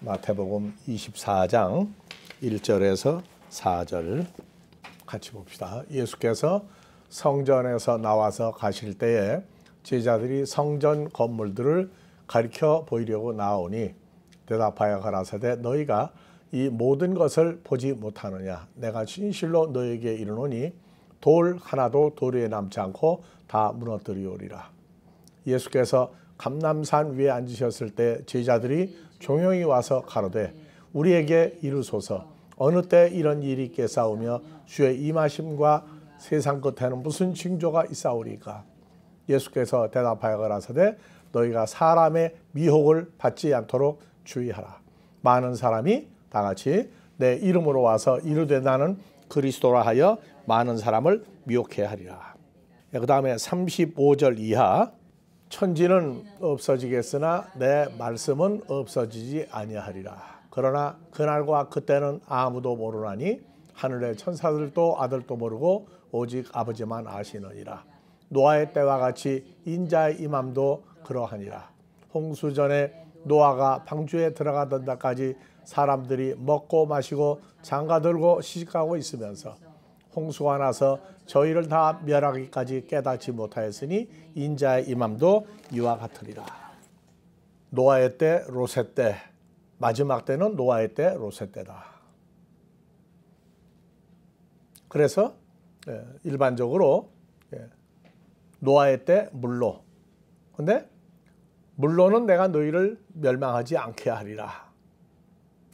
마태복음 24장 1절에서 4절 같이 봅시다. 예수께서 성전에서 나와서 가실 때에 제자들이 성전 건물들을 가리켜 보이려고 나오니 대답하여 가라사대 너희가 이 모든 것을 보지 못하느냐. 내가 진실로 너희에게 이르노니 돌 하나도 돌 위에 남지 않고 다 무너뜨리오리라. 예수께서 감람산 위에 앉으셨을 때 제자들이 종용이 와서 가로되 우리에게 이르소서 어느 때 이런 일이 있겠사오며 주의 임하심과 세상 끝에는 무슨 징조가 있사오리까. 예수께서 대답하여 가라사대 너희가 사람의 미혹을 받지 않도록 주의하라. 많은 사람이 다 같이 내 이름으로 와서 이르되 나는 그리스도라 하여 많은 사람을 미혹해 하리라. 그 다음에 35절 이하 천지는 없어지겠으나 내 말씀은 없어지지 아니하리라. 그러나 그날과 그때는 아무도 모르나니 하늘의 천사들도 아들도 모르고 오직 아버지만 아시느니라. 노아의 때와 같이 인자의 임함도 그러하니라. 홍수전에 노아가 방주에 들어가던 날까지 사람들이 먹고 마시고 장가들고 시집가고 있으면서 홍수가 나서 저희를 다 멸하기까지 깨닫지 못하였으니 인자의 임함도 이와 같으리라. 노아의 때, 롯의 때, 마지막 때는 노아의 때, 롯의 때다. 그래서 일반적으로 노아의 때 물로, 근데 물로는 내가 너희를 멸망하지 않게 하리라.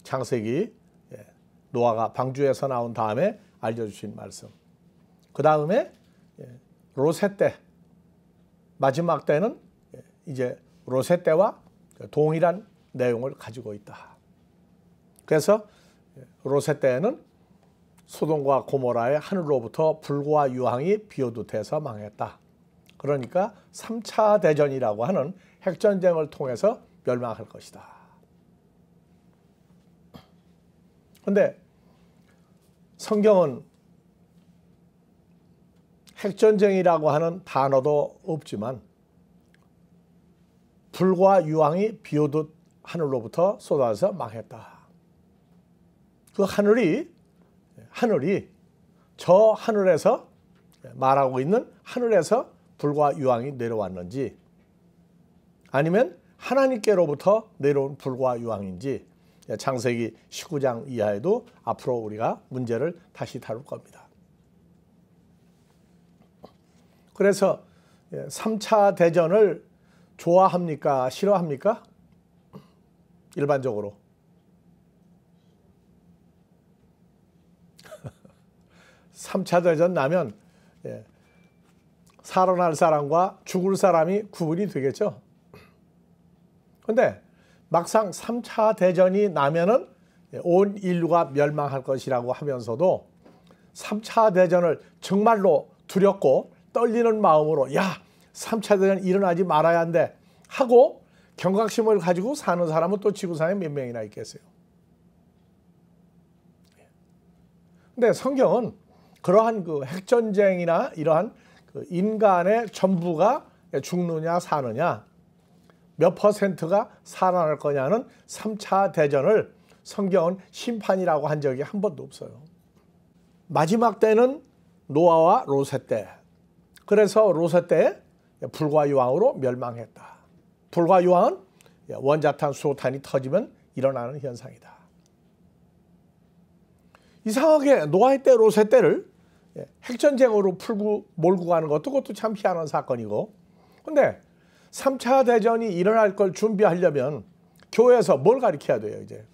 창세기 노아가 방주에서 나온 다음에 알려주신 말씀. 그 다음에 롯의 때, 마지막 때는 이제 롯의 때와 동일한 내용을 가지고 있다. 그래서 롯의 때에는 소돔과 고모라의 하늘로부터 불과 유황이 비오듯해서 망했다. 그러니까 3차 대전이라고 하는 핵전쟁을 통해서 멸망할 것이다. 그런데 성경은 핵전쟁이라고 하는 단어도 없지만 불과 유황이 비오듯 하늘로부터 쏟아져서 망했다. 그 하늘이 저 하늘에서 말하고 있는 하늘에서 불과 유황이 내려왔는지 아니면 하나님께로부터 내려온 불과 유황인지 창세기 19장 이하에도 앞으로 우리가 문제를 다시 다룰 겁니다. 그래서 3차 대전을 좋아합니까? 싫어합니까? 일반적으로. (3차) 대전 나면 살아날 사람과 죽을 사람이 구분이 되겠죠. 그런데 막상 3차 대전이 나면은 온 인류가 멸망할 것이라고 하면서도 3차 대전을 정말로 두렵고 떨리는 마음으로 야 3차 대전 일어나지 말아야 한대 하고 경각심을 가지고 사는 사람은 또 지구상에 몇 명이나 있겠어요. 근데 성경은 그러한 그 핵전쟁이나 이러한 그 인간의 전부가 죽느냐 사느냐 몇 퍼센트가 살아날 거냐는 3차 대전을 성경은 심판이라고 한 적이 한 번도 없어요. 마지막 때는 노아와 롯의 때. 그래서 롯의 때에 불과 유황으로 멸망했다. 불과 유황은 원자탄, 수소탄이 터지면 일어나는 현상이다. 이상하게 노아의 때, 롯의 때를 핵전쟁으로 풀고 몰고 가는 것도 그것도 참 희한한 사건이고 근데 3차 대전이 일어날 걸 준비하려면 교회에서 뭘 가르쳐야 돼요, 이제?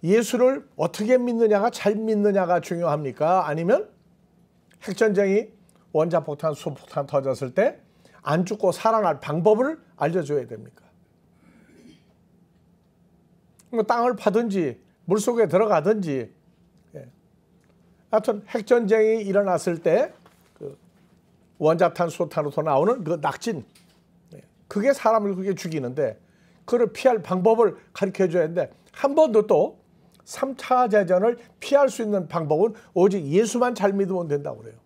예수를 어떻게 믿느냐가 잘 믿느냐가 중요합니까? 아니면 핵전쟁이 원자폭탄, 수소폭탄 터졌을 때 안 죽고 살아날 방법을 알려줘야 됩니까? 땅을 파든지 물속에 들어가든지 하여튼 핵전쟁이 일어났을 때 원자탄, 수소탄으로서 나오는 그 낙진 그게 사람을 그게 죽이는데 그걸 피할 방법을 가르쳐줘야 하는데 한 번도 또 3차 대전을 피할 수 있는 방법은 오직 예수만 잘 믿으면 된다고 그래요.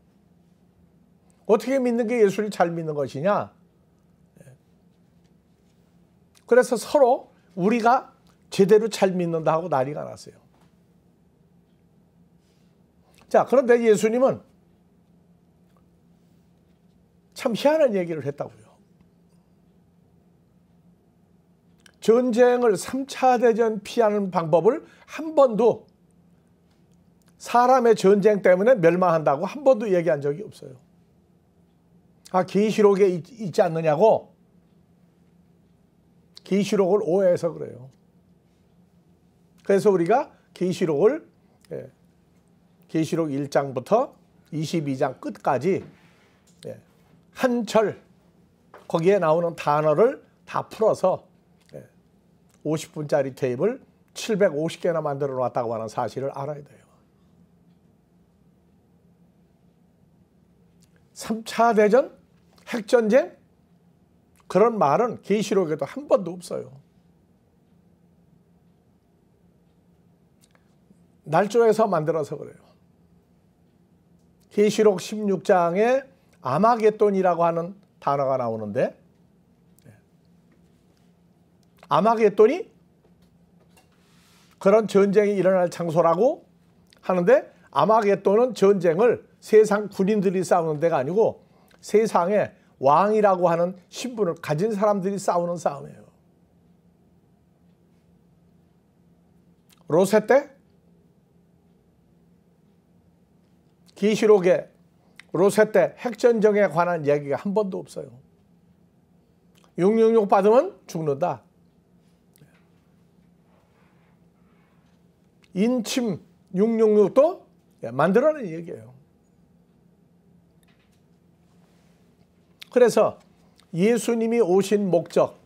어떻게 믿는 게 예수를 잘 믿는 것이냐? 그래서 서로 우리가 제대로 잘 믿는다 하고 난리가 났어요. 자, 그런데 예수님은 참 희한한 얘기를 했다고요. 전쟁을 3차 대전 피하는 방법을 한 번도 사람의 전쟁 때문에 멸망한다고 한 번도 얘기한 적이 없어요. 계시록에 있지 않느냐고? 계시록을 오해해서 그래요. 그래서 우리가 계시록을 계시록 1장부터 22장 끝까지 한 절 거기에 나오는 단어를 다 풀어서 50분짜리 테이블 750개나 만들어 놨다고 하는 사실을 알아야 돼요. 3차 대전, 핵전쟁 그런 말은 계시록에도 한 번도 없어요. 날조에서 만들어서 그래요. 계시록 16장에 아마겟돈이라고 하는 단어가 나오는데 아마겟돈이 그런 전쟁이 일어날 장소라고 하는데 아마겟돈은 전쟁을 세상 군인들이 싸우는 데가 아니고 세상에 왕이라고 하는 신분을 가진 사람들이 싸우는 싸움이에요. 로세 때 계시록에 로세 때 핵전쟁에 관한 얘기가 한 번도 없어요. 666 받으면 죽는다. 인침 666도 만들어낸 얘기예요. 그래서 예수님이 오신 목적,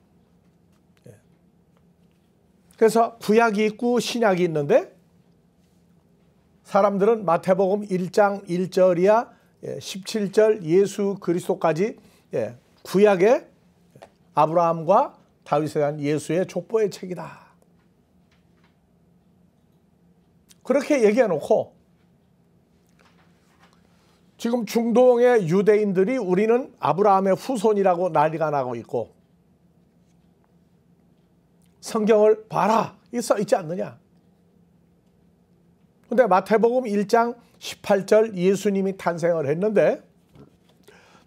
그래서 구약이 있고 신약이 있는데 사람들은 마태복음 1장 1절이야 17절 예수 그리스도까지 구약의 아브라함과 다윗에 대한 예수의 족보의 책이다. 그렇게 얘기해 놓고 지금 중동의 유대인들이 우리는 아브라함의 후손이라고 난리가 나고 있고 성경을 봐라 써 있지 않느냐. 근데 마태복음 1장 18절 예수님이 탄생을 했는데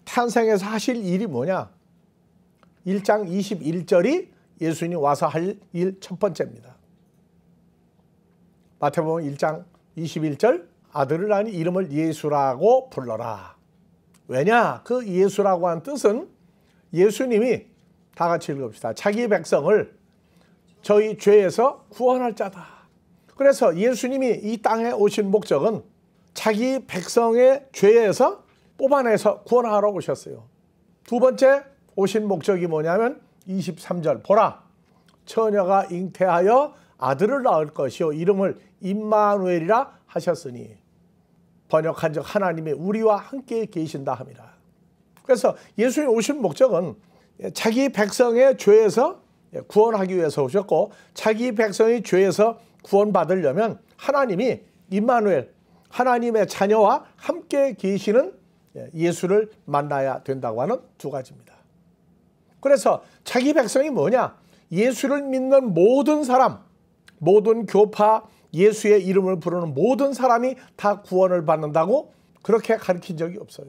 탄생해서 하실 일이 뭐냐? 1장 21절이 예수님이 와서 할 일 첫 번째입니다. 마태복음 1장 21절 아들을 낳으니 이름을 예수라고 불러라. 왜냐? 그 예수라고 한 뜻은 예수님이 다 같이 읽읍시다. 자기 백성을 저희 죄에서 구원할 자다. 그래서 예수님이 이 땅에 오신 목적은 자기 백성의 죄에서 뽑아내서 구원하러 오셨어요. 두 번째 오신 목적이 뭐냐면 23절 보라 처녀가 잉태하여 아들을 낳을 것이요 이름을 임마누엘이라 하셨으니 번역한 적 하나님이 우리와 함께 계신다 함이라. 그래서 예수님 오신 목적은 자기 백성의 죄에서 구원하기 위해서 오셨고 자기 백성의 죄에서 구원받으려면 하나님이 임마누엘 하나님의 자녀와 함께 계시는 예수를 만나야 된다고 하는 두 가지입니다. 그래서 자기 백성이 뭐냐? 예수를 믿는 모든 사람, 모든 교파, 예수의 이름을 부르는 모든 사람이 다 구원을 받는다고 그렇게 가르친 적이 없어요.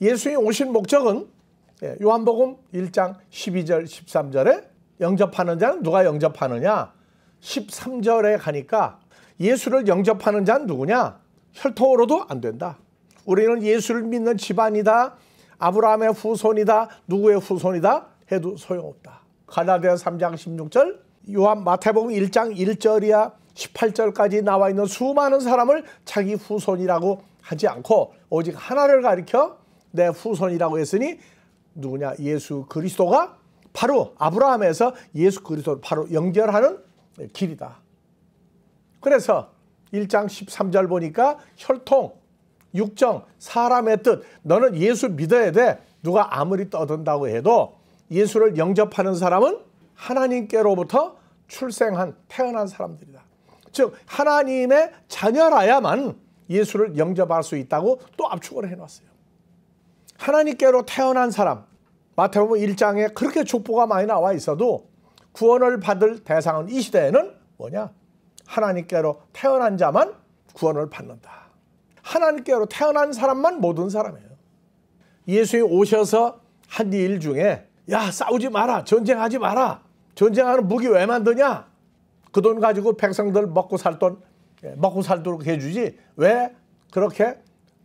예수님 오신 목적은 요한복음 1장 12절 13절에 영접하는 자는 누가 영접하느냐? 13절에 가니까 예수를 영접하는 자는 누구냐? 혈통으로도 안 된다. 우리는 예수를 믿는 집안이다. 아브라함의 후손이다. 누구의 후손이다 해도 소용없다. 갈라디아서 3장 16절 요한 마태복음 1장 1절이야 18절까지 나와 있는 수많은 사람을 자기 후손이라고 하지 않고 오직 하나를 가리켜 내 후손이라고 했으니 누구냐? 예수 그리스도가 바로 아브라함에서 예수 그리스도를 바로 연결하는 길이다. 그래서 1장 13절 보니까 혈통, 육정, 사람의 뜻 너는 예수 믿어야 돼. 누가 아무리 떠든다고 해도 예수를 영접하는 사람은 하나님께로부터 출생한 태어난 사람들이다. 즉 하나님의 자녀라야만 예수를 영접할 수 있다고 또 압축을 해놨어요. 하나님께로 태어난 사람 마태복음 1장에 그렇게 족보가 많이 나와 있어도 구원을 받을 대상은 이 시대에는 뭐냐? 하나님께로 태어난 자만 구원을 받는다. 하나님께로 태어난 사람만 모든 사람이에요. 예수님이 오셔서 한 일 중에 야, 싸우지 마라, 전쟁하지 마라, 전쟁하는 무기 왜 만드냐? 그 돈 가지고 백성들 먹고 살도록 해주지 왜 그렇게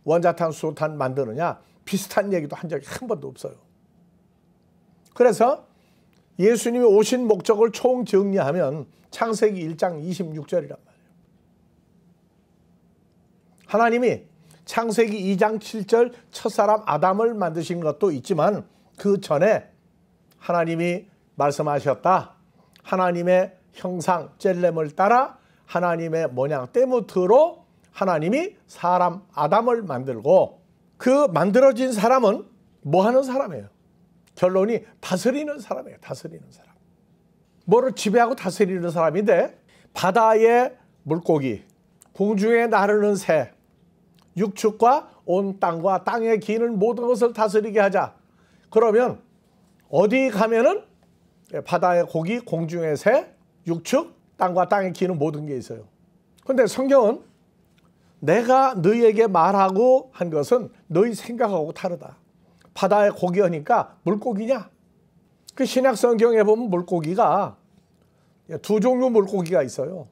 원자탄, 수소탄 만드느냐? 비슷한 얘기도 한 적이 한 번도 없어요. 그래서 예수님이 오신 목적을 총정리하면 창세기 1장 26절이란 말이에요. 하나님이 창세기 2장 7절 첫사람 아담을 만드신 것도 있지만 그 전에 하나님이 말씀하셨다. 하나님의 형상 젤렘을 따라 하나님의 모양 때무트로 하나님이 사람 아담을 만들고 그 만들어진 사람은 뭐 하는 사람이에요? 결론이 다스리는 사람이에요. 다스리는 사람. 뭐를 지배하고 다스리는 사람인데 바다의 물고기, 공중에 나르는 새, 육축과 온 땅과 땅에 기는 모든 것을 다스리게 하자. 그러면 어디 가면은 바다의 고기, 공중의 새, 육축, 땅과 땅에 기는 모든 게 있어요. 그런데 성경은 내가 너희에게 말하고 한 것은 너희 생각하고 다르다. 바다의 고기니까 물고기냐? 그 신약 성경에 보면 물고기가 두 종류 물고기가 있어요.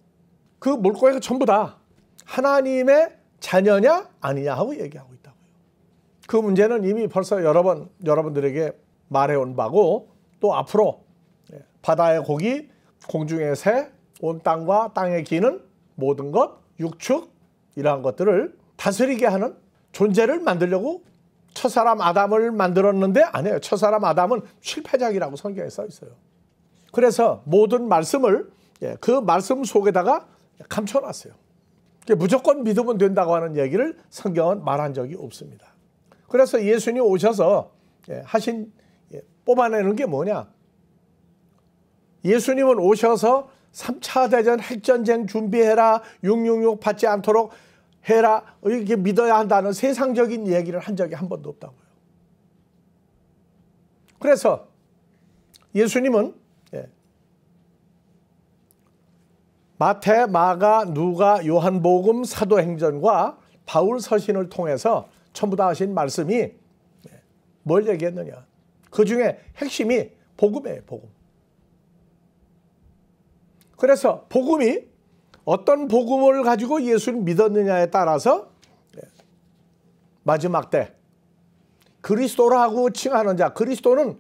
그 물고기가 전부 다 하나님의 자녀냐 아니냐 하고 얘기하고 있다고요. 그 문제는 이미 벌써 여러 번 여러분들에게 말해온 바고 또 앞으로 바다의 고기, 공중의 새, 온 땅과 땅에 기는 모든 것, 육축 이러한 것들을 다스리게 하는 존재를 만들려고 첫사람 아담을 만들었는데 아니에요. 첫사람 아담은 실패작이라고 성경에 써 있어요. 그래서 모든 말씀을 그 말씀 속에다가 감춰놨어요. 무조건 믿으면 된다고 하는 얘기를 성경은 말한 적이 없습니다. 그래서 예수님이 오셔서 하신 뽑아내는 게 뭐냐? 예수님은 오셔서 3차 대전 핵전쟁 준비해라, 666 받지 않도록 해라, 이렇게 믿어야 한다는 세상적인 얘기를 한 적이 한 번도 없다고요. 그래서 예수님은 마태, 마가, 누가, 요한복음, 사도행전과 바울 서신을 통해서 전부 다 하신 말씀이 뭘 얘기했느냐? 그 중에 핵심이 복음이에요, 복음. 그래서 복음이 어떤 복음을 가지고 예수를 믿었느냐에 따라서 마지막 때 그리스도라고 칭하는 자, 그리스도는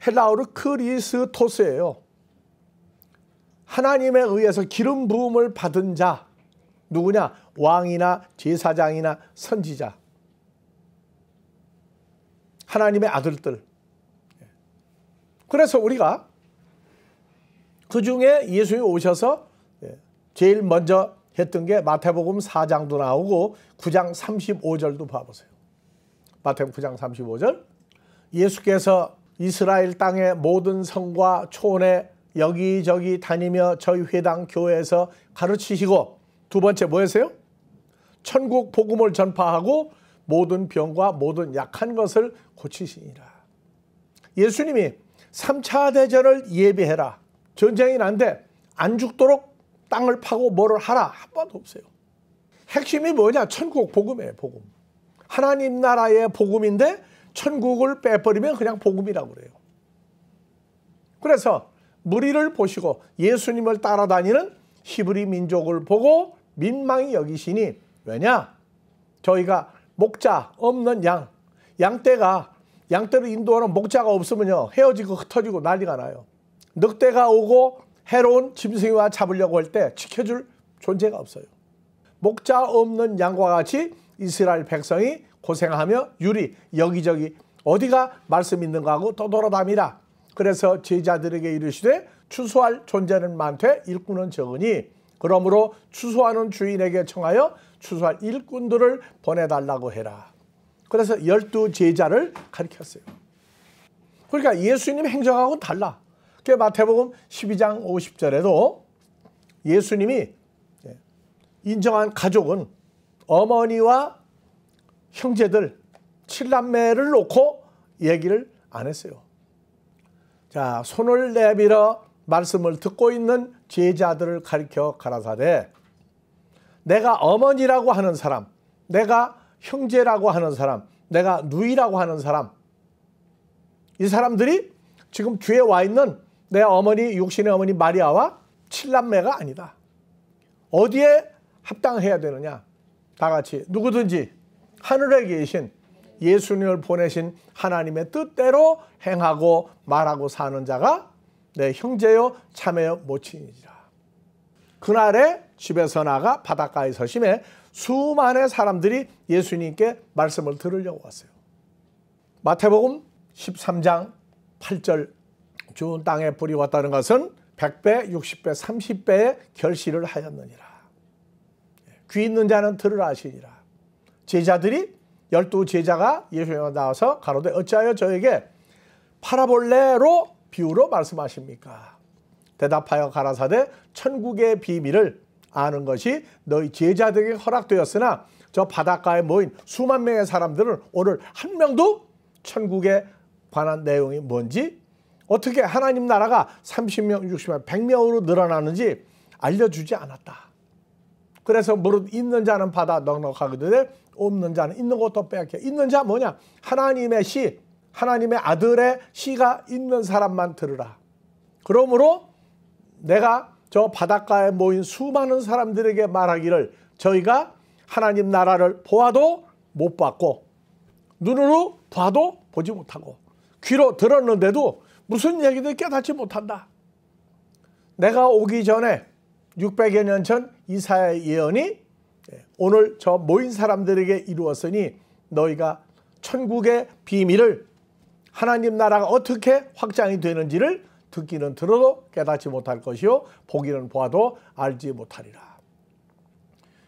헬라어로 크리스토스예요. 하나님에 의해서 기름 부음을 받은 자, 누구냐? 왕이나 제사장이나 선지자, 하나님의 아들들. 그래서 우리가 그 중에 예수님이 오셔서 제일 먼저 했던 게 마태복음 4장도 나오고 9장 35절도 봐보세요. 마태복음 9장 35절. 예수께서 이스라엘 땅의 모든 성과 촌에 여기저기 다니며 저희 회당 교회에서 가르치시고, 두 번째 뭐였어요? 천국 복음을 전파하고 모든 병과 모든 약한 것을 고치시니라. 예수님이 3차 대전을 예비해라. 전쟁이 난데 안 죽도록 땅을 파고 뭐를 하라. 한 번도 없어요. 핵심이 뭐냐? 천국 복음이에요. 복음. 하나님 나라의 복음인데 천국을 빼버리면 그냥 복음이라고 그래요. 그래서 무리를 보시고 예수님을 따라다니는 히브리 민족을 보고 민망히 여기시니, 왜냐? 저희가 목자 없는 양떼를 인도하는 목자가 없으면요 헤어지고 흩어지고 난리가 나요. 늑대가 오고 해로운 짐승이와 잡으려고 할 때 지켜줄 존재가 없어요. 목자 없는 양과 같이 이스라엘 백성이 고생하며 여기저기 어디가 말씀 있는가 하고 떠돌아다니라. 그래서 제자들에게 이르시되 추수할 존재는 많되 일꾼은 적으니 그러므로 추수하는 주인에게 청하여 추수할 일꾼들을 보내달라고 해라. 그래서 12 제자를 가르쳤어요. 그러니까 예수님 행정하고는 달라. 마태복음 12장 50절에도 예수님이 인정한 가족은 어머니와 형제들 7남매를 놓고 얘기를 안 했어요. 자, 손을 내밀어 말씀을 듣고 있는 제자들을 가리켜 가라사대 내가 어머니라고 하는 사람, 내가 형제라고 하는 사람, 내가 누이라고 하는 사람, 이 사람들이 지금 뒤에 와 있는 내 어머니, 육신의 어머니 마리아와 칠남매가 아니다. 어디에 합당해야 되느냐? 다 같이 누구든지 하늘에 계신 예수님을 보내신 하나님의 뜻대로 행하고 말하고 사는 자가 내 형제요 자매요 모친이니라. 그날에 집에서 나가 바닷가에 서심해 수많은 사람들이 예수님께 말씀을 들으려고 왔어요. 마태복음 13장 8절 좋은 땅에 뿌리 왔다는 것은 100배, 60배, 30배의 결실을 하였느니라. 귀 있는 자는 들으라 하시니라. 제자들이 12제자가 예수님께 나와서 가로되 어찌하여 저에게 파라볼레로 비유로 말씀하십니까? 대답하여 가라사대 천국의 비밀을 아는 것이 너희 제자들에게 허락되었으나 저 바닷가에 모인 수만 명의 사람들은 오늘 한 명도 천국에 관한 내용이 뭔지 어떻게 하나님 나라가 30명, 60명, 100명으로 늘어나는지 알려주지 않았다. 그래서 무릇 있는 자는 받아 넉넉하거든 없는 자는 있는 것도 빼앗겨. 있는 자 뭐냐? 하나님의 씨, 하나님의 아들의 씨가 있는 사람만 들으라. 그러므로 내가 저 바닷가에 모인 수많은 사람들에게 말하기를 저희가 하나님 나라를 보아도 못 봤고 눈으로 봐도 보지 못하고 귀로 들었는데도 무슨 얘기도 깨닫지 못한다. 내가 오기 전에 600여 년 전 이사야의 예언이 오늘 저 모인 사람들에게 이루었으니 너희가 천국의 비밀을 하나님 나라가 어떻게 확장이 되는지를 듣기는 들어도 깨닫지 못할 것이요 보기는 보아도 알지 못하리라.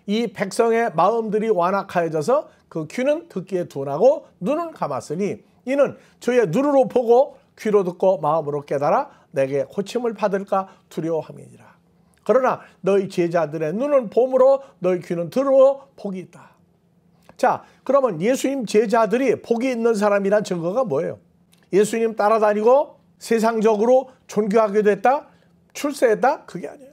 이 백성의 마음들이 완악하여져서 그 귀는 듣기에 둔하고 눈은 감았으니 이는 저의 눈으로 보고 귀로 듣고 마음으로 깨달아 내게 고침을 받을까 두려워함이니라. 그러나 너희 제자들의 눈은 봄으로 너희 귀는 들으로 복이 있다. 자, 그러면 예수님 제자들이 복이 있는 사람이란 증거가 뭐예요? 예수님 따라다니고 세상적으로 존귀하게 됐다? 출세했다? 그게 아니에요.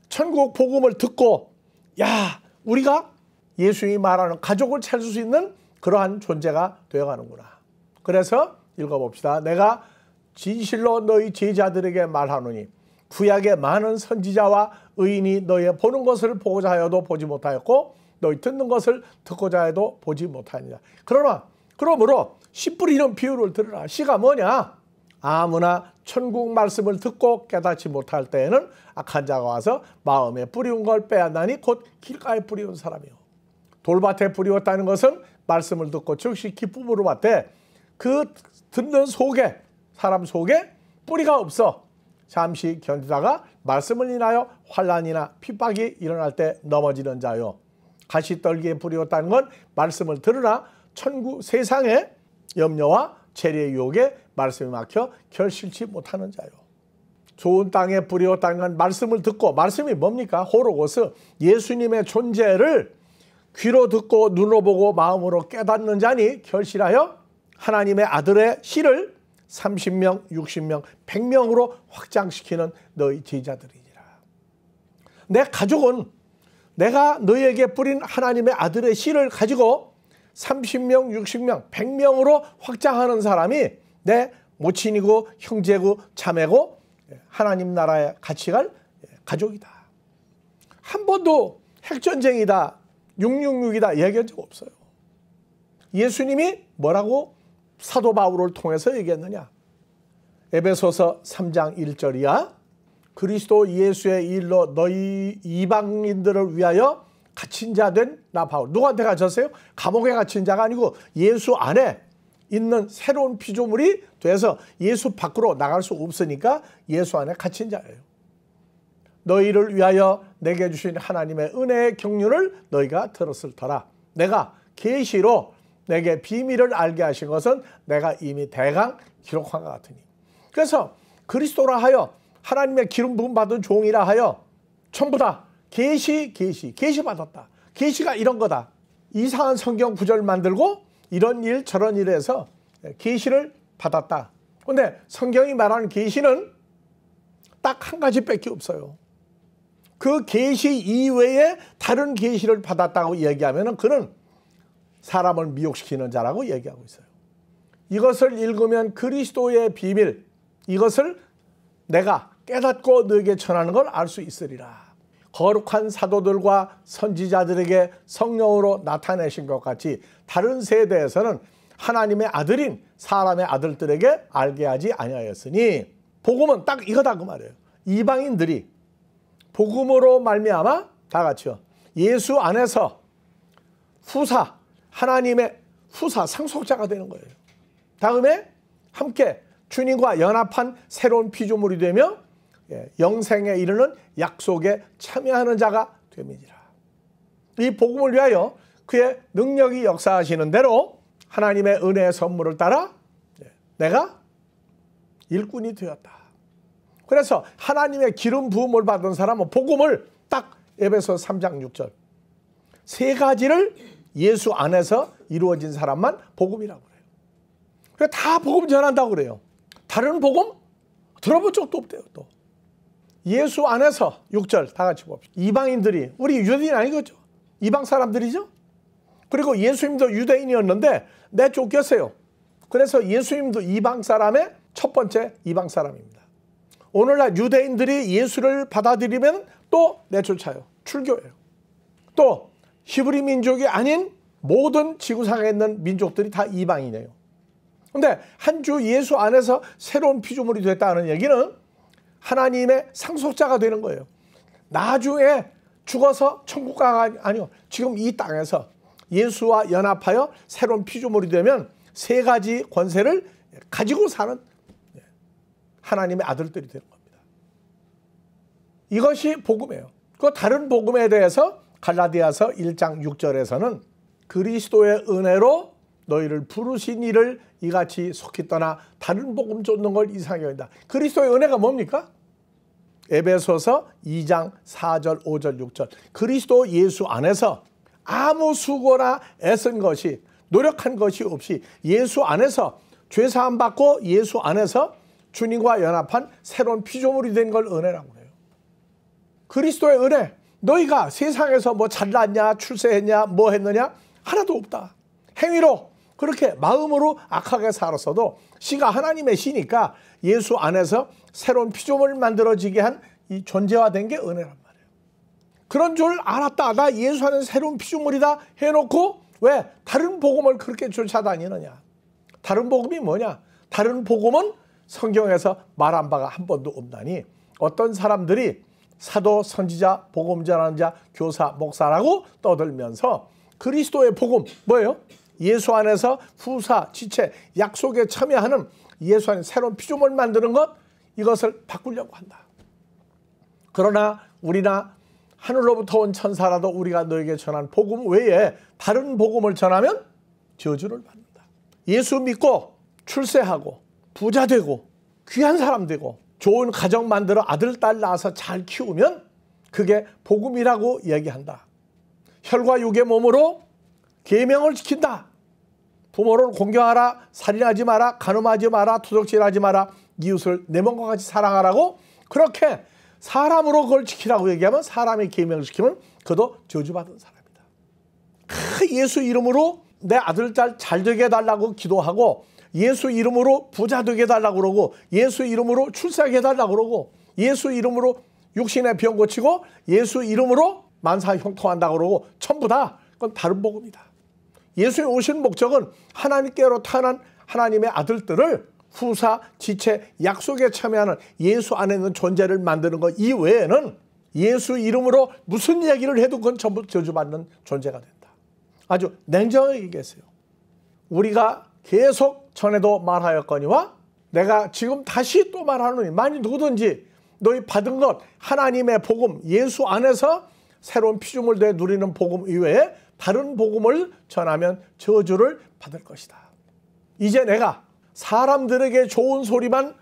천국 복음을 듣고 야, 우리가 예수님이 말하는 가족을 찾을 수 있는 그러한 존재가 되어가는구나. 그래서 읽어봅시다. 내가 진실로 너희 제자들에게 말하노니 구약의 많은 선지자와 의인이 너희 보는 것을 보고자 하여도 보지 못하였고 너희 듣는 것을 듣고자 해도 보지 못하니라. 그러므로 씨 뿌리는 비유를 들으라. 씨가 뭐냐? 아무나 천국 말씀을 듣고 깨닫지 못할 때에는 악한 자가 와서 마음에 뿌리운 걸 빼앗나니 곧 길가에 뿌리운 사람이요. 돌밭에 뿌리웠다는 것은 말씀을 듣고 즉시 기쁨으로 받되 그 듣는 속에 사람 속에 뿌리가 없어 잠시 견디다가 말씀을 인하여 환난이나 핍박이 일어날 때 넘어지는 자요. 가시떨기에 뿌리웠다는 건 말씀을 들으나 천국 세상의 염려와 재리의 유혹에 말씀이 막혀 결실치 못하는 자요. 좋은 땅에 뿌리웠다는 건 말씀을 듣고 말씀이 뭡니까? 호로고스 예수님의 존재를 귀로 듣고 눈으로 보고 마음으로 깨닫는 자니 결실하여 하나님의 아들의 씨를 30명, 60명, 100명으로 확장시키는 너희 제자들이니라. 내 가족은 내가 너희에게 뿌린 하나님의 아들의 씨를 가지고 30명, 60명, 100명으로 확장하는 사람이 내 모친이고 형제고 자매고 하나님 나라에 같이 갈 가족이다. 한 번도 핵전쟁이다, 666이다 얘기한 적 없어요. 예수님이 뭐라고 사도 바울을 통해서 얘기했느냐? 에베소서 3장 1절이야. 그리스도 예수의 일로 너희 이방인들을 위하여 갇힌 자 된 나 바울. 누구한테 갇혔어요? 감옥에 갇힌 자가 아니고 예수 안에 있는 새로운 피조물이 돼서 예수 밖으로 나갈 수 없으니까 예수 안에 갇힌 자예요. 너희를 위하여 내게 주신 하나님의 은혜의 경륜을 너희가 들었을 터라. 내가 계시로 내게 비밀을 알게 하신 것은 내가 이미 대강 기록한 것 같으니. 그래서 그리스도라 하여 하나님의 기름 부음 받은 종이라 하여 전부 다 계시 받았다. 계시가 이런 거다. 이상한 성경 구절 만들고 이런 일 저런 일에서 계시를 받았다. 근데 성경이 말하는 계시는 딱 한 가지밖에 없어요. 그 계시 이외에 다른 계시를 받았다고 얘기하면 그는 사람을 미혹시키는 자라고 얘기하고 있어요. 이것을 읽으면 그리스도의 비밀, 이것을 내가 깨닫고 너에게 전하는 걸 알 수 있으리라. 거룩한 사도들과 선지자들에게 성령으로 나타내신 것 같이 다른 세대에서는 하나님의 아들인 사람의 아들들에게 알게 하지 아니하였으니, 복음은 딱 이거다 그 말이에요. 이방인들이 복음으로 말미암아 다 같이요, 예수 안에서 후사, 하나님의 후사 상속자가 되는 거예요. 다음에 함께 주님과 연합한 새로운 피조물이 되며 영생에 이르는 약속에 참여하는 자가 됨이니라. 이 복음을 위하여 그의 능력이 역사하시는 대로 하나님의 은혜의 선물을 따라 내가 일꾼이 되었다. 그래서 하나님의 기름 부음을 받은 사람은 복음을 딱 에베소 3장 6절 세 가지를 예수 안에서 이루어진 사람만 복음이라고 그래요. 그래서 다 복음 전한다고 그래요. 다른 복음 들어본 적도 없대요. 또 예수 안에서 6절 다 같이 봅시다. 이방인들이, 우리 유대인 아니겠죠? 이방 사람들이죠? 그리고 예수님도 유대인이었는데 내쫓겼어요. 그래서 예수님도 이방 사람의 첫 번째 이방 사람입니다. 오늘날 유대인들이 예수를 받아들이면 또 내쫓아요. 출교예요. 또 히브리 민족이 아닌 모든 지구상에 있는 민족들이 다 이방이네요. 그런데 한 주 예수 안에서 새로운 피조물이 됐다는 얘기는 하나님의 상속자가 되는 거예요. 나중에 죽어서 천국 가가 아니요, 지금 이 땅에서 예수와 연합하여 새로운 피조물이 되면 세 가지 권세를 가지고 사는 하나님의 아들들이 되는 겁니다. 이것이 복음이에요. 그 다른 복음에 대해서 갈라디아서 1장 6절에서는 그리스도의 은혜로 너희를 부르신 이를 이같이 속히 떠나 다른 복음 쫓는 걸 이상하게 한다. 그리스도의 은혜가 뭡니까? 에베소서 2장 4절 5절 6절 그리스도 예수 안에서 아무 수고나 애쓴 것이, 노력한 것이 없이 예수 안에서 죄사함 받고 예수 안에서 주님과 연합한 새로운 피조물이 된 걸 은혜라고 해요. 그리스도의 은혜, 너희가 세상에서 뭐 잘났냐, 출세했냐, 뭐 했느냐 하나도 없다. 행위로 그렇게 마음으로 악하게 살았어도 씨가 하나님의 씨니까 예수 안에서 새로운 피조물을 만들어지게 한 이 존재화된 게 은혜란 말이에요. 그런 줄 알았다. 나 예수 안에서 새로운 피조물이다 해놓고 왜 다른 복음을 그렇게 쫓아다니느냐. 다른 복음이 뭐냐. 다른 복음은 성경에서 말한 바가 한 번도 없나니 어떤 사람들이 사도, 선지자, 복음 전하는 자, 교사, 목사라고 떠들면서 그리스도의 복음 뭐예요? 예수 안에서 후사, 지체, 약속에 참여하는 예수 안에 새로운 피조물 만드는 것, 이것을 바꾸려고 한다. 그러나 우리나 하늘로부터 온 천사라도 우리가 너에게 전한 복음 외에 다른 복음을 전하면 저주를 받는다. 예수 믿고 출세하고 부자 되고 귀한 사람 되고 좋은 가정 만들어 아들, 딸 낳아서 잘 키우면 그게 복음이라고 얘기한다. 혈과 육의 몸으로 계명을 지킨다. 부모를 공경하라, 살인하지 마라, 간음하지 마라, 도둑질하지 마라, 이웃을 내 몸과 같이 사랑하라고 그렇게 사람으로 그걸 지키라고 얘기하면 사람의 계명을 지키면 그도 저주받은 사람이다. 예수 이름으로 내 아들, 딸 잘 되게 해달라고 기도하고 예수 이름으로 부자 되게 해달라고 그러고 예수 이름으로 출세하게 해달라고 그러고 예수 이름으로 육신의 병 고치고 예수 이름으로 만사 형통한다고 그러고 전부 다 그건 다른 복음이다. 예수님 오신 목적은 하나님께로 태어난 하나님의 아들들을 후사, 지체, 약속에 참여하는 예수 안에 있는 존재를 만드는 것 이외에는 예수 이름으로 무슨 얘기를 해도 그건 전부 저주받는 존재가 된다. 아주 냉정하게 얘기했어요. 우리가 계속 전에도 말하였거니와 내가 지금 다시 또 말하노니 만일 누구든지 너희 받은 것 하나님의 복음 예수 안에서 새로운 피조물 되어 누리는 복음 이외에 다른 복음을 전하면 저주를 받을 것이다. 이제 내가 사람들에게 좋은 소리만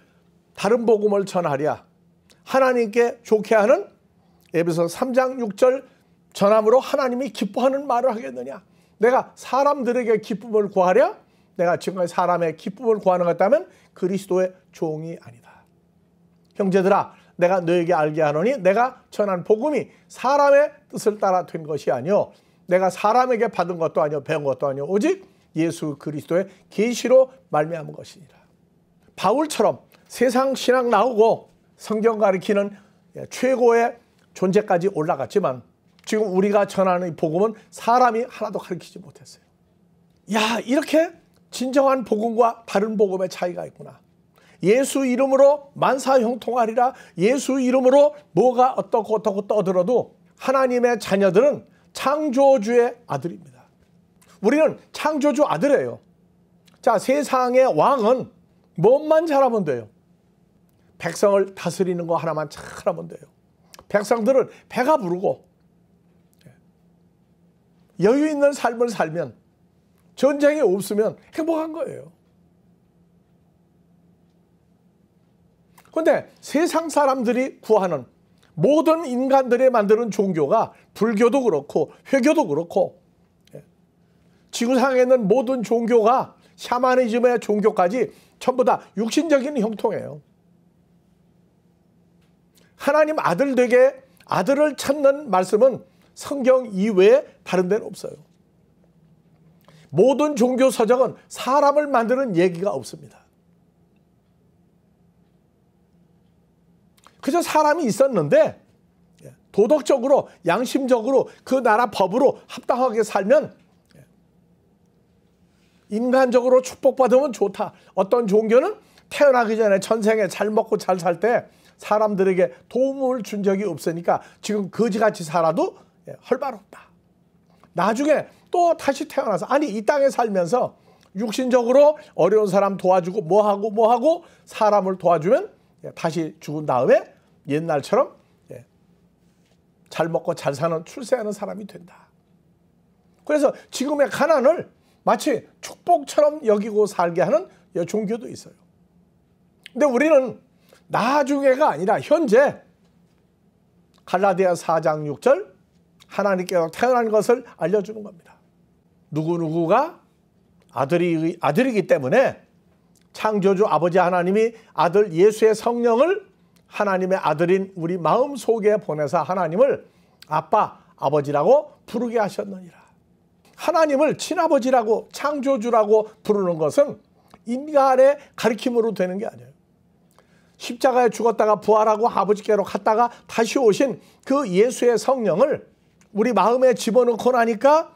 다른 복음을 전하랴 하나님께 좋게 하는 에베소 3장 6절 전함으로 하나님이 기뻐하는 말을 하겠느냐. 내가 사람들에게 기쁨을 구하랴 내가 지금까지 사람의 기쁨을 구하는 것 같다면 그리스도의 종이 아니다. 형제들아, 내가 너에게 알게 하노니 내가 전한 복음이 사람의 뜻을 따라 된 것이 아니요 내가 사람에게 받은 것도 아니요 배운 것도 아니요 오직 예수 그리스도의 계시로 말미암은 것이니라. 바울처럼 세상 신앙 나오고 성경 가리키는 최고의 존재까지 올라갔지만 지금 우리가 전하는 이 복음은 사람이 하나도 가르치지 못했어요. 야, 이렇게 진정한 복음과 다른 복음의 차이가 있구나. 예수 이름으로 만사 형통하리라. 예수 이름으로 뭐가 어떻고 떠들어도 하나님의 자녀들은 창조주의 아들입니다. 우리는 창조주 아들이에요. 자, 세상의 왕은 뭐만 잘하면 돼요. 백성을 다스리는 거 하나만 잘하면 돼요. 백성들은 배가 부르고 여유 있는 삶을 살면, 전쟁이 없으면 행복한 거예요. 그런데 세상 사람들이 구하는 모든 인간들이 만드는 종교가 불교도 그렇고 회교도 그렇고 지구상에 있는 모든 종교가 샤머니즘의 종교까지 전부 다 육신적인 형통이에요. 하나님 아들 되게 아들을 찾는 말씀은 성경 이외에 다른 데는 없어요. 모든 종교 서적은 사람을 만드는 얘기가 없습니다. 그저 사람이 있었는데 도덕적으로 양심적으로 그 나라 법으로 합당하게 살면 인간적으로 축복받으면 좋다. 어떤 종교는 태어나기 전에 전생에 잘 먹고 잘 살 때 사람들에게 도움을 준 적이 없으니까 지금 거지같이 살아도 헐바롭다. 나중에 또 다시 태어나서 아니 이 땅에 살면서 육신적으로 어려운 사람 도와주고 뭐하고 사람을 도와주면 다시 죽은 다음에 옛날처럼 잘 먹고 잘 사는 출세하는 사람이 된다. 그래서 지금의 가난을 마치 축복처럼 여기고 살게 하는 종교도 있어요. 근데 우리는 나중에가 아니라 현재 갈라디아 4장 6절 하나님께서 태어난 것을 알려주는 겁니다. 누구누구가 아들이기 때문에 창조주 아버지 하나님이 아들 예수의 성령을 하나님의 아들인 우리 마음속에 보내서 하나님을 아빠, 아버지라고 부르게 하셨느니라. 하나님을 친아버지라고 창조주라고 부르는 것은 인간의 가르침으로 되는 게 아니에요. 십자가에 죽었다가 부활하고 아버지께로 갔다가 다시 오신 그 예수의 성령을 우리 마음에 집어넣고 나니까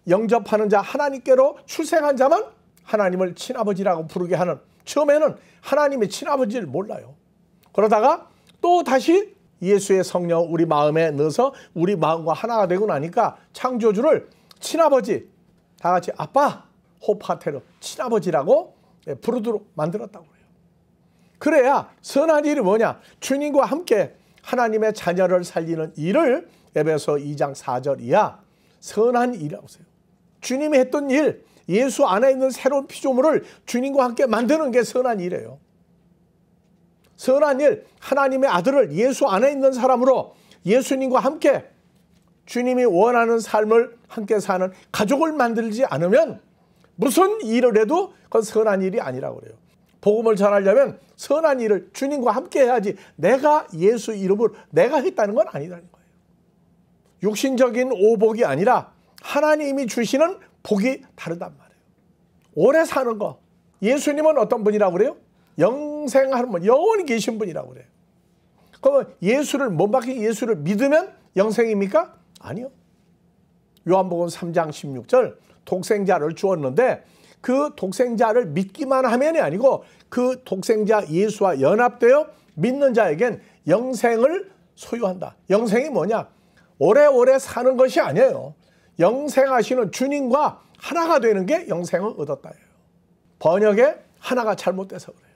영접하는 자 하나님께로 출생한 자만 하나님을 친아버지라고 부르게 하는, 처음에는 하나님의 친아버지를 몰라요. 그러다가 또 다시 예수의 성령 우리 마음에 넣어서 우리 마음과 하나가 되고 나니까 창조주를 친아버지, 다 같이 아빠, 호파테르, 친아버지라고 부르도록 만들었다고 해요. 그래야 선한 일이 뭐냐? 주님과 함께 하나님의 자녀를 살리는 일을 에베소 2장 4절 이하 선한 일이라고 해요. 주님이 했던 일, 예수 안에 있는 새로운 피조물을 주님과 함께 만드는 게 선한 일이에요. 선한 일, 하나님의 아들을 예수 안에 있는 사람으로 예수님과 함께 주님이 원하는 삶을 함께 사는 가족을 만들지 않으면 무슨 일을 해도 그건 선한 일이 아니라고 그래요. 복음을 전하려면 선한 일을 주님과 함께 해야지 내가 예수 이름으로 내가 했다는 건 아니라는 거예요. 육신적인 오복이 아니라 하나님이 주시는 복이 다르단 말이에요. 오래 사는 거. 예수님은 어떤 분이라고 그래요? 영생하는 분, 영원히 계신 분이라고 그래요. 그러면 예수를 몸밖에 예수를 믿으면 영생입니까? 아니요. 요한복음 3장 16절 독생자를 주었는데 그 독생자를 믿기만 하면이 아니고 그 독생자 예수와 연합되어 믿는 자에겐 영생을 소유한다. 영생이 뭐냐? 오래오래 사는 것이 아니에요. 영생하시는 주님과 하나가 되는 게 영생을 얻었다예요. 번역에 하나가 잘못돼서 그래요.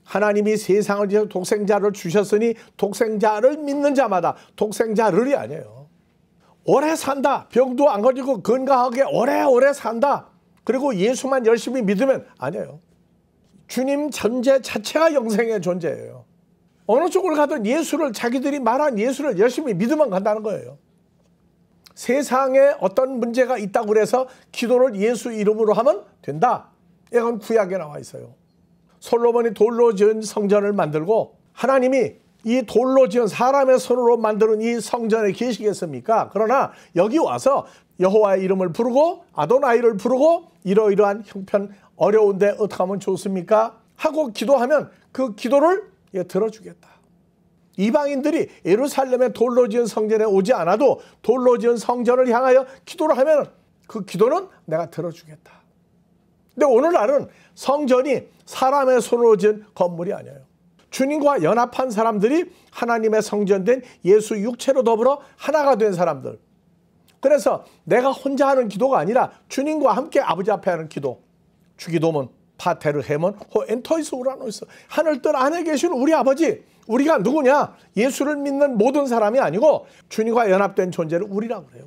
하나님이 세상을 위해서 독생자를 주셨으니 독생자를 믿는 자마다 독생자를이 아니에요. 오래 산다. 병도 안 걸리고 건강하게 오래오래 산다. 그리고 예수만 열심히 믿으면 아니에요. 주님 존재 자체가 영생의 존재예요. 어느 쪽을 가든 예수를 자기들이 말한 예수를 열심히 믿으면 간다는 거예요. 세상에 어떤 문제가 있다고 해서 기도를 예수 이름으로 하면 된다. 이건 구약에 나와 있어요. 솔로몬이 돌로 지은 성전을 만들고 하나님이 이 돌로 지은 사람의 손으로 만드는 이 성전에 계시겠습니까? 그러나 여기 와서 여호와의 이름을 부르고 아도나이를 부르고 이러이러한 형편 어려운데 어떻게 하면 좋습니까? 하고 기도하면 그 기도를 들어주겠다. 이방인들이 예루살렘의 돌로 지은 성전에 오지 않아도 돌로 지은 성전을 향하여 기도를 하면 그 기도는 내가 들어주겠다. 근데 오늘날은 성전이 사람의 손으로 지은 건물이 아니에요. 주님과 연합한 사람들이 하나님의 성전된 예수 육체로 더불어 하나가 된 사람들. 그래서 내가 혼자 하는 기도가 아니라 주님과 함께 아버지 앞에 하는 기도. 주기도문, 파테르 헤몬, 호 엔토이스 우라노이스. 하늘뜰 안에 계신 우리 아버지. 우리가 누구냐? 예수를 믿는 모든 사람이 아니고 주님과 연합된 존재를 우리라고 그래요.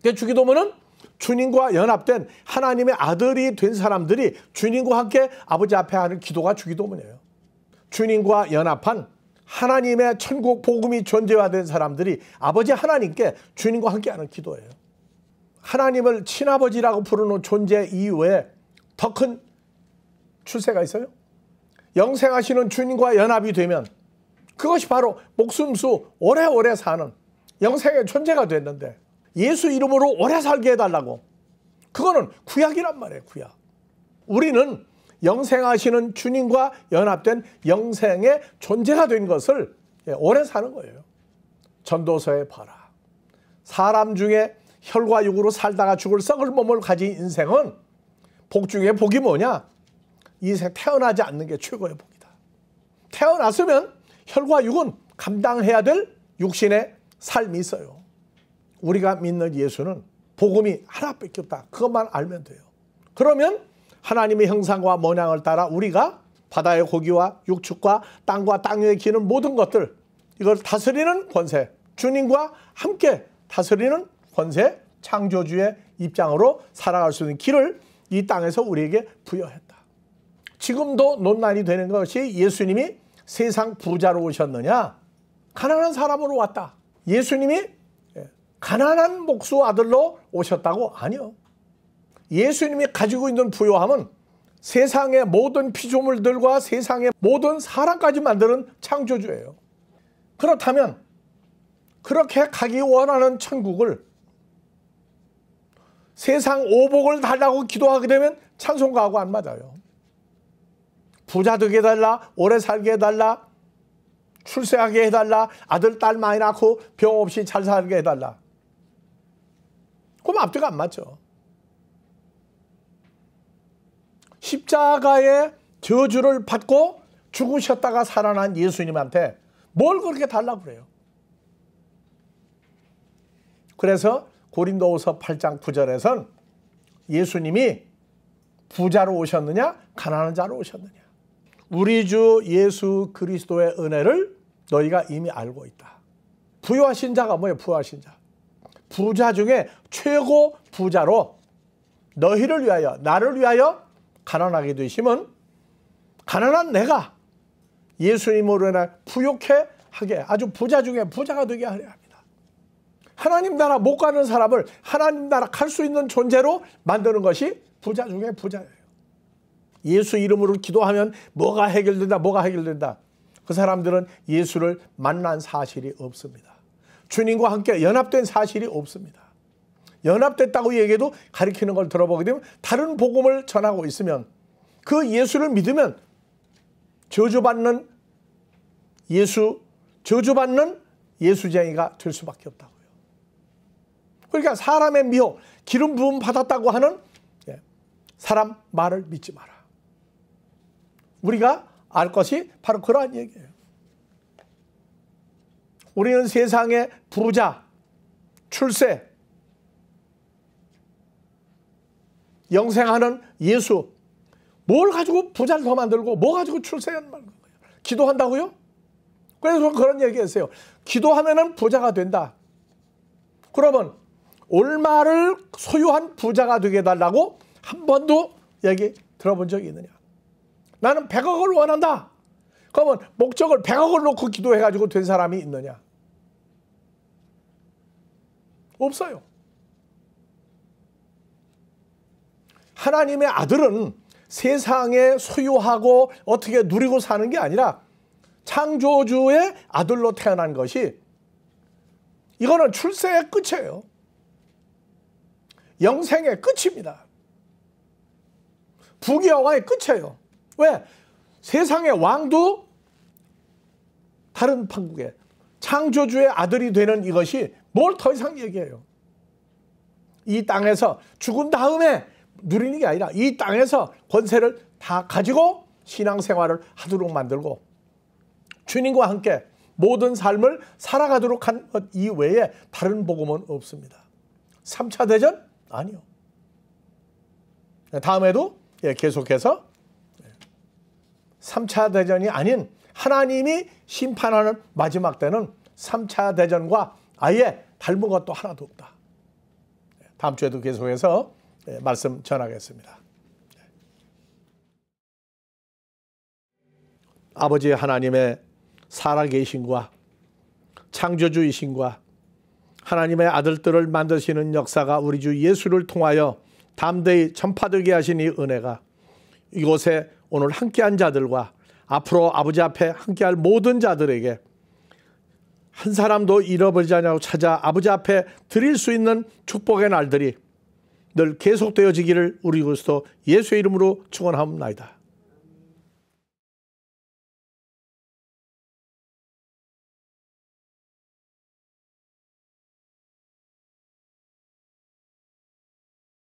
우리. 주기도문은 주님과 연합된 하나님의 아들이 된 사람들이 주님과 함께 아버지 앞에 하는 기도가 주기도문이에요. 주님과 연합한 하나님의 천국 복음이 존재화된 사람들이 아버지 하나님께 주님과 함께하는 기도예요. 하나님을 친아버지라고 부르는 존재 이외에 더 큰 출세가 있어요? 영생하시는 주님과 연합이 되면 그것이 바로 목숨수 오래오래 사는 영생의 존재가 됐는데 예수 이름으로 오래 살게 해달라고. 그거는 구약이란 말이에요. 구약. 우리는 영생하시는 주님과 연합된 영생의 존재가 된 것을 오래 사는 거예요. 전도서에 봐라. 사람 중에 혈과 육으로 살다가 죽을 썩을 몸을 가진 인생은 복 중에 복이 뭐냐? 이 인생 태어나지 않는 게 최고의 복이다. 태어났으면 혈과 육은 감당해야 될 육신의 삶이 있어요. 우리가 믿는 예수는 복음이 하나밖에 없다. 그것만 알면 돼요. 그러면 하나님의 형상과 모양을 따라 우리가 바다의 고기와 육축과 땅과 땅 위에 기는 모든 것들, 이걸 다스리는 권세, 주님과 함께 다스리는 권세, 창조주의 입장으로 살아갈 수 있는 길을 이 땅에서 우리에게 부여했다. 지금도 논란이 되는 것이 예수님이 세상 부자로 오셨느냐, 가난한 사람으로 왔다. 예수님이 가난한 목수 아들로 오셨다고? 아니요. 예수님이 가지고 있는 부요함은 세상의 모든 피조물들과 세상의 모든 사람까지 만드는 창조주예요. 그렇다면 그렇게 가기 원하는 천국을 세상 오복을 달라고 기도하게 되면 찬송가하고 안 맞아요. 부자 되게 해달라, 오래 살게 해달라, 출세하게 해달라, 아들, 딸 많이 낳고 병 없이 잘 살게 해달라. 그럼 앞뒤가 안 맞죠. 십자가의 저주를 받고 죽으셨다가 살아난 예수님한테 뭘 그렇게 달라고 그래요. 그래서 고린도후서 8장 9절에선 예수님이 부자로 오셨느냐 가난한 자로 오셨느냐. 우리 주 예수 그리스도의 은혜를 너희가 이미 알고 있다. 부유하신 자가 뭐예요? 부유하신 자. 부자 중에 최고 부자로 너희를 위하여 나를 위하여 가난하게 되시면 가난한 내가 예수님으로 인해 부욕해 하게 아주 부자 중에 부자가 되게 하려 합니다. 하나님 나라 못 가는 사람을 하나님 나라 갈 수 있는 존재로 만드는 것이 부자 중에 부자예요. 예수 이름으로 기도하면 뭐가 해결된다, 뭐가 해결된다. 그 사람들은 예수를 만난 사실이 없습니다. 주님과 함께 연합된 사실이 없습니다. 연합됐다고 얘기해도 가리키는 걸 들어보게 되면 다른 복음을 전하고 있으면 그 예수를 믿으면 저주받는 예수쟁이가 될 수밖에 없다고요. 그러니까 사람의 미혹, 기름 부음 받았다고 하는 사람 말을 믿지 마라. 우리가 알 것이 바로 그러한 얘기예요. 우리는 세상의 부자, 출세, 영생하는 예수, 뭘 가지고 부자를 더 만들고 뭐 가지고 출세하는 거예요. 기도한다고요? 그래서 그런 얘기했어요. 기도하면은 부자가 된다. 그러면 얼마를 소유한 부자가 되게 해달라고 한 번도 얘기 들어본 적이 있느냐? 나는 100억을 원한다. 그러면 목적을 100억을 놓고 기도해가지고 된 사람이 있느냐? 없어요. 하나님의 아들은 세상에 소유하고 어떻게 누리고 사는 게 아니라 창조주의 아들로 태어난 것이, 이거는 출세의 끝이에요. 영생의 끝입니다. 부귀영화의 끝이에요. 왜? 세상의 왕도 다른 판국에 창조주의 아들이 되는 이것이 뭘 더 이상 얘기해요. 이 땅에서 죽은 다음에 누리는 게 아니라 이 땅에서 권세를 다 가지고 신앙생활을 하도록 만들고 주님과 함께 모든 삶을 살아가도록 한 것 이외에 다른 복음은 없습니다. 3차 대전? 아니요. 다음에도 계속해서 3차 대전이 아닌 하나님이 심판하는 마지막 때는 3차 대전과 아예 닮은 것도 하나도 없다. 다음 주에도 계속해서 말씀 전하겠습니다. 아버지 하나님의 살아계신과 창조주이신과 하나님의 아들들을 만드시는 역사가 우리 주 예수를 통하여 담대히 전파되게 하신 이 은혜가 이곳에 오늘 함께한 자들과 앞으로 아버지 앞에 함께할 모든 자들에게 한 사람도 잃어버리지 않냐고 찾아 아버지 앞에 드릴 수 있는 축복의 날들이 늘 계속되어지기를 우리 그리스도 예수의 이름으로 축원하옵나이다.